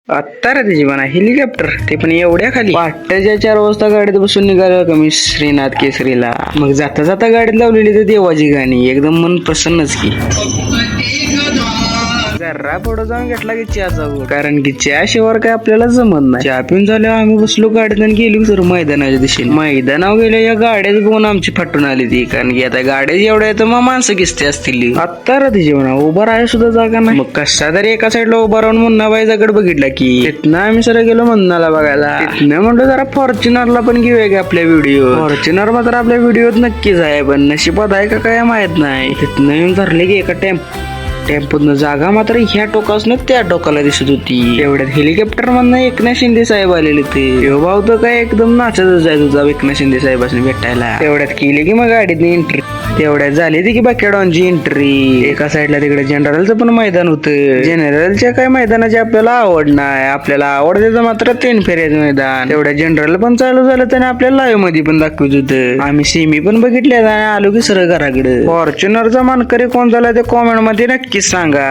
आत्ता रे त्याची म्हणा हेलिकॉप्टर ते पण एवढ्या खाली पहाटेच्या 4 वाजता गाडीत बसून निघालो का मी श्रीनाथ केसरीला. मग जाता जाता गाडीत लावलेली तर देवाची गाणी एकदम मन प्रसन्नच की. जरा पुढे जाऊन घेतला की चहाचा घोट, कारण की चहा शिवाय काय आपल्याला जमत नाही. चहा पिऊन झाल्यावर आम्ही बसलो गाडीत आणि गेलो सर मैदानाच्या दिशेने. मैदानावर गेल्या या गाड्याच बघून आमची फाटून आली ती, कारण की आता गाड्या एवढ्या आहेत मग माणसं किसते असतील. आत्ता रा तिची म्हणा उभा राहाय सुद्धा जागा नाही. मग कशा तरी एका साईडला उभा राहून मुन्नाबाईजाकडे बघितला की तिथनं आम्ही सर गेलो मुन्नाला बघायला. तिथनं म्हणलं जरा फॉर्च्युनरला पण घेऊया की आपल्या व्हिडिओ. फॉर्च्युनर मात्र आपल्या व्हिडिओत नक्कीच आहे, पण नशिबात आहे का काय माहित नाही. तिथनं येऊन धरले की एका टेम्पोतनं जागा मात्र ह्या टोकासनं त्या टोकाला दिसत होती. तेवढ्यात हेलिकॉप्टर मधनं एकनाथ शिंदे साहेब आलेले ते. भाऊ तर काय एकदम नाचतच जायचं होता एकनाथ शिंदे साहेबांनी भेटायला. तेवढ्यात केली की मग गाडीत एंट्री. तेवढ्यात झाली ती की बॅकेडॉनची एंट्री. एका साईडला तिकडे जनरलचं पण मैदान होतं. जनरलच्या काय मैदानाची आपल्याला आवड नाही, आपल्याला आवडते मात्र 3 फेऱ्याचं मैदान. तेवढ्या जनरल पण चालू झालं त्याने आपल्याला लाईव्ह मध्ये पण दाखवत होतं. आम्ही सेमी पण बघितल्या आणि आलो की सरळ घराकडे. फॉर्च्युनरचा मानकरी कोण झाला ते कॉमेंट मध्ये नक्कीच सांगा.